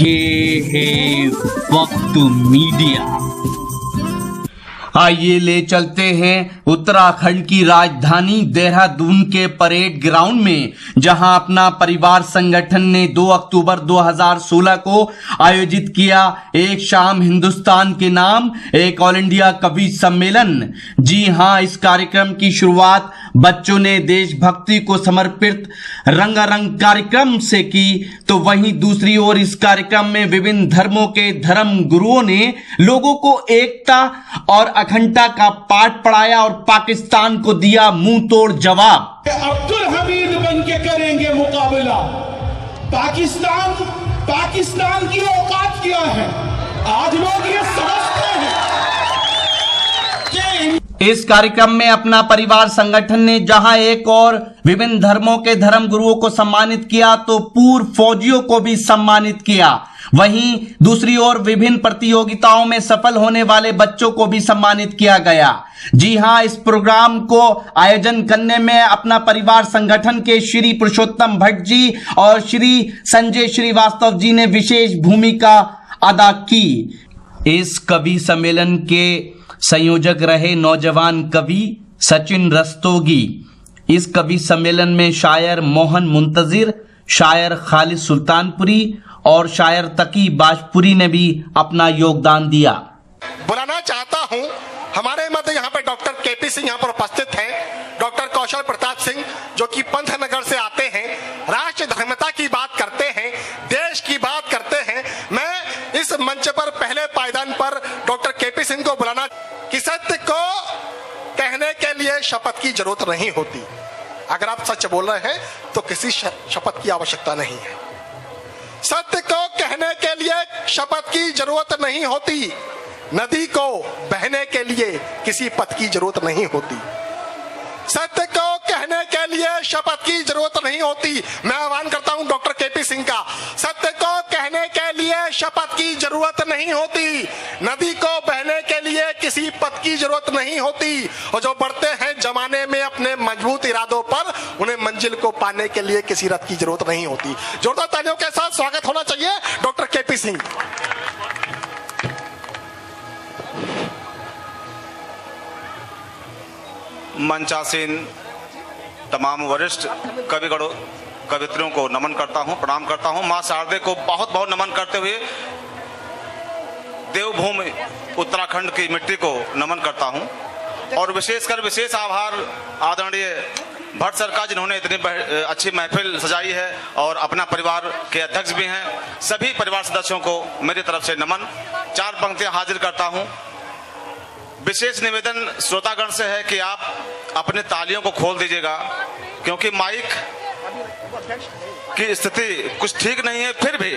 ये है वक्त मीडिया। आइए ले चलते हैं उत्तराखंड की राजधानी देहरादून के परेड ग्राउंड में, जहां अपना परिवार संगठन ने 2 अक्टूबर 2016 को आयोजित किया एक शाम हिंदुस्तान के नाम एक ऑल इंडिया कवि सम्मेलन। जी हां, इस कार्यक्रम की शुरुआत बच्चों ने देशभक्ति को समर्पित रंगारंग कार्यक्रम से की, तो वहीं दूसरी ओर इस कार्यक्रम में विभिन्न धर्मों के धर्म गुरुओं ने लोगों को एकता और अखंडता का पाठ पढ़ाया और पाकिस्तान को दिया मुंह तोड़ जवाब। अब्दुल हमीद बन के करेंगे मुकाबला। पाकिस्तान की औकात क्या है, आज लोग ये समझते हैं। इस कार्यक्रम में अपना परिवार संगठन ने जहां एक और विभिन्न धर्मों के धर्म गुरुओं को सम्मानित किया, तो पूर्व फौजियों को भी सम्मानित किया। वहीं दूसरी ओर विभिन्न प्रतियोगिताओं में सफल होने वाले बच्चों को भी सम्मानित किया गया। जी हां, इस प्रोग्राम को आयोजन करने में अपना परिवार संगठन के श्री पुरुषोत्तम भट्ट जी और श्री संजय श्रीवास्तव जी ने विशेष भूमिका अदा की। इस कवि सम्मेलन के संयोजक रहे नौजवान कवि सचिन रस्तोगी। इस कवि सम्मेलन में शायर मोहन मुंतजिर, शायर खालिद सुल्तानपुरी और शायर तकी बाजपुरी ने भी अपना योगदान दिया। बुलाना चाहता हूं हमारे मध्य यहाँ पे डॉक्टर केपी सिंह यहाँ पर उपस्थित हैं, डॉक्टर कौशल प्रताप सिंह जो कि पंथनगर से आते हैं, राष्ट्र धर्मता की बात करते हैं, देश की बात करते हैं। मैं इस मंच पर पहले पायदान पर डॉक्टर केपी सिंह को बुलाना कि सत्य को कहने के लिए शपथ की जरूरत नहीं होती। अगर आप सच बोल रहे हैं तो किसी शपथ की आवश्यकता नहीं है। सत्य को कहने के लिए शपथ की जरूरत नहीं होती। नदी को बहने के लिए किसी पथ की जरूरत नहीं होती। सत्य को कहने के लिए शपथ की जरूरत नहीं होती। मैं आह्वान करता हूं डॉक्टर केपी सिंह का, सत्य को कहने के लिए शपथ की जरूरत नहीं होती। नदी को बहने के लिए किसी पथ की जरूरत नहीं होती। और जो बढ़ते हैं जमाने में अपने मजबूत इरादों पर, उन्हें मंजिल को पाने के लिए किसी रथ की जरूरत नहीं होती। जोरदार तालियों के साथ स्वागत होना चाहिए डॉक्टर केपी सिंह। मंचासीन तमाम वरिष्ठ कविगणों कवित्रियों को नमन करता हूं, प्रणाम करता हूं। मां शारदे को बहुत बहुत नमन करते हुए देवभूमि उत्तराखंड की मिट्टी को नमन करता हूं और विशेष आभार आदरणीय भट्ट सरकार जिन्होंने इतनी अच्छी महफिल सजाई है और अपना परिवार के अध्यक्ष भी हैं। सभी परिवार सदस्यों को मेरी तरफ से नमन। 4 पंक्तियां हाजिर करता हूं। विशेष निवेदन श्रोतागण से है कि आप अपने तालियों को खोल दीजिएगा, क्योंकि माइक की स्थिति कुछ ठीक नहीं है। फिर भी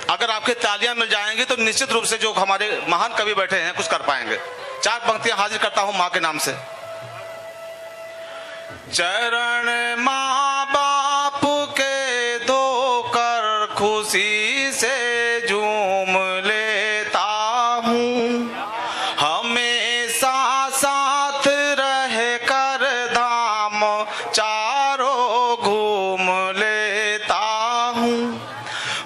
अगर आपके तालियां मिल जाएंगी तो निश्चित रूप से जो हमारे महान कवि बैठे हैं कुछ कर पाएंगे। 4 पंक्तियां हाजिर करता हूं मां के नाम से। चरण माँ बाप के धोकर खुशी से झूम लेता हूँ, हमेशा साथ रह कर धाम चारों घूम लेता हूँ।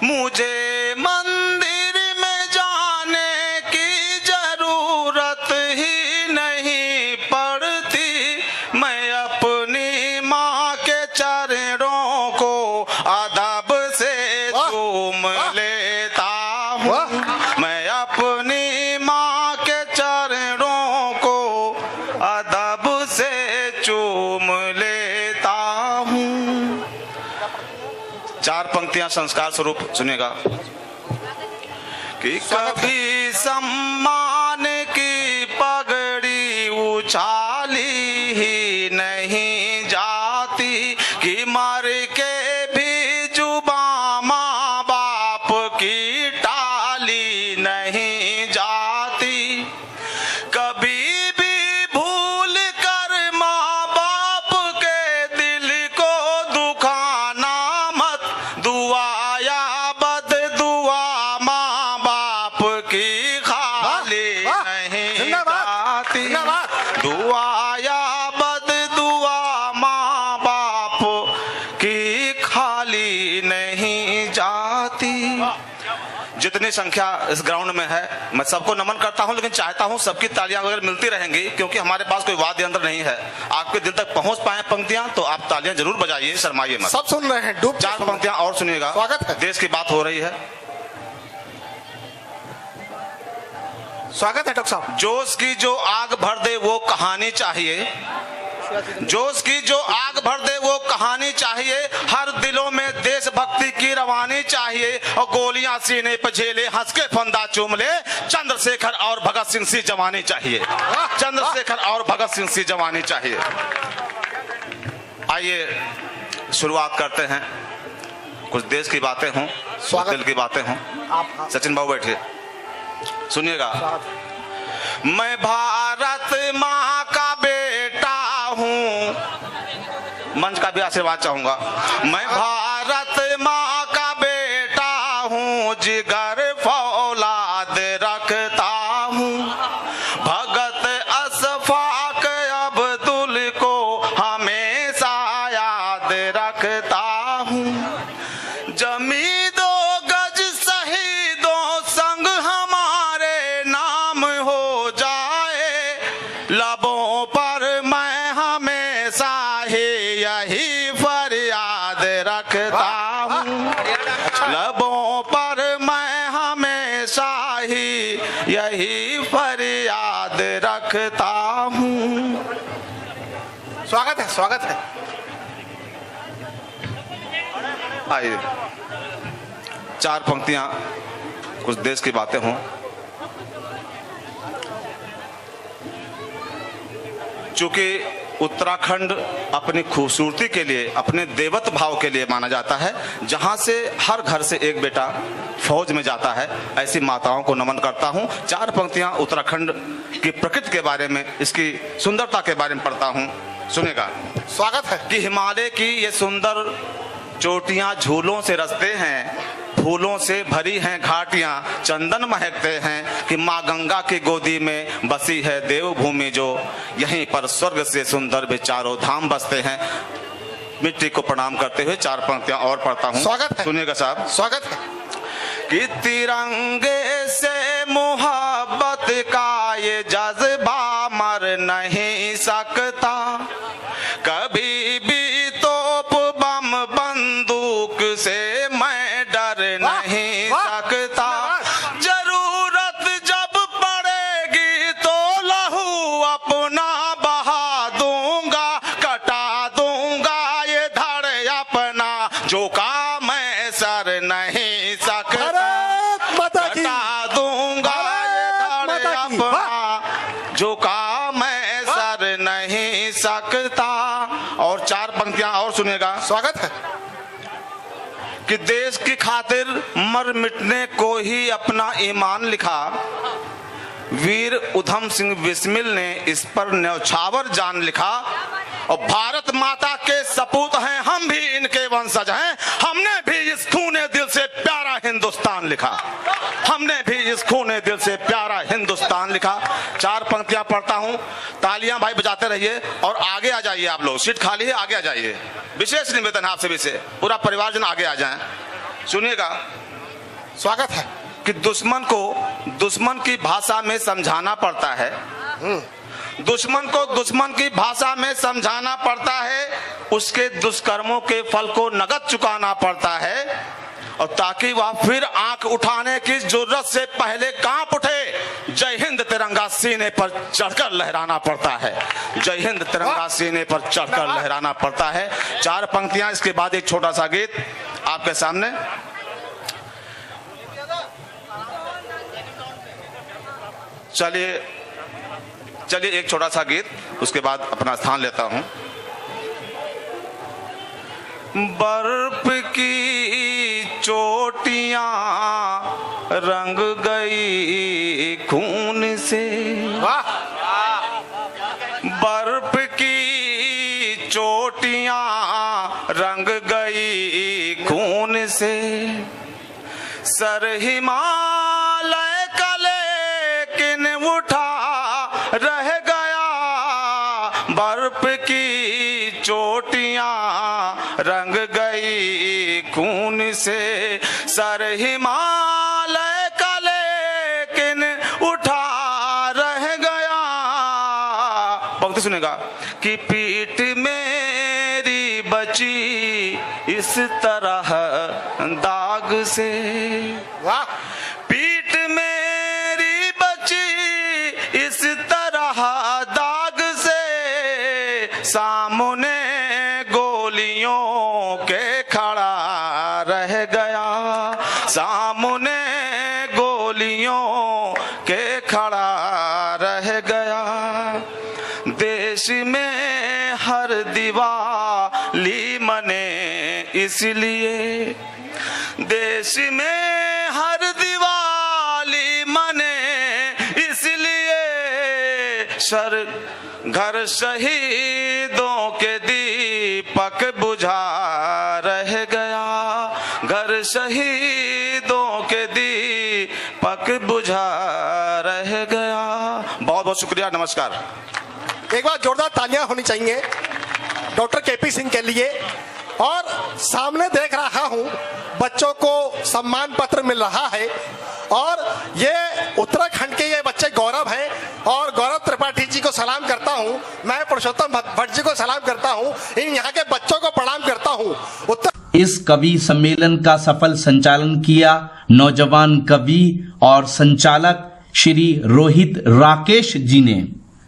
मुझे मंदिर में जाने की जरूरत ही नहीं पड़ती, मैं अपनी माँ के चरणों को अदब से चूम लेता हूँ। मैं अपनी माँ के चरणों को अदब से चूम लेता हूँ। 4 पंक्तियां संस्कार स्वरूप सुनेगा कि कभी सम्मान की पगड़ी उछाली ही नहीं जाती, कि मर के भी जुबां माँ बाप की टाली नहीं जाती। कभी भी भूल कर माँ बाप के दिल को दुखाना मत, दुआ या बद दुआ माँ बाप की खाली नहीं जाती। दुआ या बद दुआ माँ बाप की खाली नहीं जाती। जितनी संख्या इस ग्राउंड में है मैं सबको नमन करता हूं, लेकिन चाहता हूं सबकी तालियां अगर मिलती रहेंगी, क्योंकि हमारे पास कोई वाद्य यंत्र नहीं है। आपके दिल तक पहुंच पाए पंक्तियां तो आप तालियां जरूर बजाइए, शर्माइए मत। सब सुन रहे हैं, डूब के चार सुन रहे पंक्तियां और सुनिएगा। स्वागत है। देश की बात हो रही है। हैं। स्वागत है डॉक्टर साहब। जोश की जो आग भर दे वो कहानी चाहिए, जोश की जो आग भर दे वो कहानी चाहिए, हर दिलों में देशभक्ति की रवानी चाहिए, और गोलियां सीने पे झेले हंस के फंदा चूम ले, चंद्रशेखर और भगत सिंह सी जवानी चाहिए, चंद्रशेखर और भगत सिंह सी जवानी चाहिए। आइए शुरुआत करते हैं। कुछ देश की बातें हों, कुछ दिल की बातें हों। आप सचिन बाबू बैठिए, सुनिएगा। मैं भारत माँ का बेटा हूँ, मंच का भी आशीर्वाद चाहूंगा। मैं भारत माँ का बेटा हूँ, जिगर फौलाद रखता हूँ, भगत अशफाक अब्दुल को हमेशा याद रखता हूँ। जमी दो गज शहीदों संग हमारे नाम हो जाए, लबों पर मैं हमेशा ही यही फरियाद रखता हूँ, लबों पर मैं हमेशा ही यही फरियाद रखता हूँ। स्वागत है, स्वागत है। आइए चार पंक्तियां कुछ देश की बातें हों। चूंकि उत्तराखंड अपनी खूबसूरती के लिए, अपने देवत्व भाव के लिए माना जाता है, जहां से हर घर से एक बेटा फौज में जाता है, ऐसी माताओं को नमन करता हूं। चार पंक्तियां उत्तराखंड की प्रकृति के बारे में, इसकी सुंदरता के बारे में पढ़ता हूं, सुनेगा। स्वागत है। कि हिमालय की ये सुंदर चोटियां झूलों से रचते हैं, फूलों से भरी हैं घाटियां, चंदन महकते हैं, कि माँ गंगा की गोदी में बसी है देवभूमि जो, यहीं पर स्वर्ग से सुंदर भी चारों धाम बसते हैं। मिट्टी को प्रणाम करते हुए चार पंक्तियां और पढ़ता हूं, स्वागत है। सुनिएगा साहब। स्वागत है। कि तिरंगे से मोहब्बत का ये जज्बा मर नहीं सकता, कभी भी तोप बम बंदूक से मैं डर नहीं सकता, जरूरत जब पड़ेगी तो लहू अपना बहा दूंगा, कटा दूंगा ये धड़ अपना, झुका मैं सर नहीं सकता, कटा दूंगा ये धड़ अपना, झुका मैं सर नहीं सकता। और चार पंक्तियां और सुनिएगा। स्वागत है। कि देश की खातिर मर मिटने को ही अपना ईमान लिखा, वीर उधम सिंह बिस्मिल ने इस पर न्यौछावर जान लिखा, और भारत माता के सपूत हैं हम भी इनके वंशज हैं, हमने भी इस खूने दिल से प्यारा हिंदुस्तान लिखा, हमने भी इस खूने दिल से प्यारा हिंदुस्तान लिखा। चार पंक्तियां पढ़ता हूं, तालियां भाई बजाते रहिए और आगे आ जाइए। आप लोग सीट खाली है, आगे आ जाइए। विशेष निवेदन आपसे भी से, पूरा परिवार जन आगे आ जाएं। सुनिएगा। स्वागत है। कि दुश्मन को दुश्मन की भाषा में समझाना पड़ता है, दुश्मन को दुश्मन की भाषा में समझाना पड़ता है, उसके दुष्कर्मों के फल को नगद चुकाना पड़ता है, और ताकि वह फिर आंख उठाने की जरूरत से पहले कांप उठे, जय हिंद तिरंगा सीने पर चढ़कर लहराना पड़ता है, जय हिंद तिरंगा सीने पर चढ़कर लहराना पड़ता है। चार पंक्तियां, इसके बाद एक छोटा सा गीत आपके सामने। चलिए चलिए एक छोटा सा गीत, उसके बाद अपना स्थान लेता हूं। बर्फ की चोटियां रंग गई खून से, बर्फ की चोटियां रंग गई खून से, सर हिमालय का लेकिन उठा रह गया, बर्फ की चोटियां रंग गई खून से, सर हिमालय सुनेगा कि पीठ मेरी बची इस तरह दाग से, वाह, पीठ मेरी बची इस तरह दाग से, सामने गोलियों के खड़ा रह गया, सामने गोलियों के खड़ा रह गया। देश में हर दिवाली मने इसलिए, देश में हर दिवाली मने इसलिए, घर शहीदों के दीपक बुझा रह गया, घर शहीदों के दीपक बुझा रह गया। बहुत बहुत शुक्रिया, नमस्कार। एक बार जोरदार तालियां होनी चाहिए डॉक्टर केपी सिंह के लिए। और सामने देख रहा हूं बच्चों को सम्मान पत्र मिल रहा है, और ये उत्तराखंड के ये बच्चे गौरव हैं, और गौरव त्रिपाठी जी को सलाम करता हूं, मैं पुरुषोत्तम भट्ट जी को सलाम करता हूं, इन यहाँ के बच्चों को प्रणाम करता हूं। इस कवि सम्मेलन का सफल संचालन किया नौजवान कवि और संचालक श्री रोहित राकेश जी ने।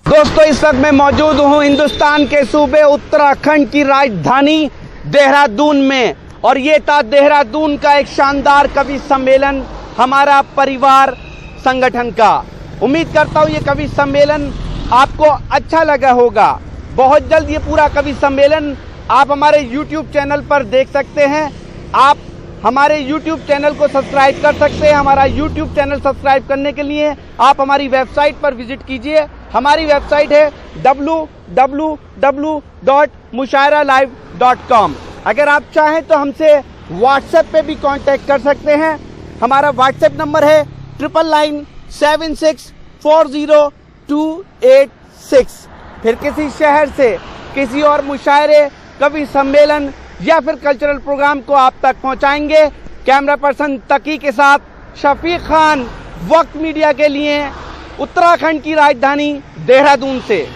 दोस्तों, इस वक्त मैं मौजूद हूं हिंदुस्तान के सूबे उत्तराखंड की राजधानी देहरादून में, और ये था देहरादून का एक शानदार कवि सम्मेलन हमारा परिवार संगठन का। उम्मीद करता हूं ये कवि सम्मेलन आपको अच्छा लगा होगा। बहुत जल्द ये पूरा कवि सम्मेलन आप हमारे YouTube चैनल पर देख सकते हैं। आप हमारे YouTube चैनल को सब्सक्राइब कर सकते हैं। हमारा YouTube चैनल सब्सक्राइब करने के लिए आप हमारी वेबसाइट पर विजिट कीजिए। हमारी वेबसाइट है www.mushairalive.com। अगर आप चाहें तो हमसे व्हाट्सएप पे भी कांटेक्ट कर सकते हैं। हमारा व्हाट्सएप नंबर है 9997640286। फिर किसी शहर से किसी और मुशायरे, कवि सम्मेलन या फिर कल्चरल प्रोग्राम को आप तक पहुंचाएंगे। कैमरा पर्सन तकी के साथ शफीक खान, वक्त मीडिया के लिए उत्तराखंड की राजधानी देहरादून से।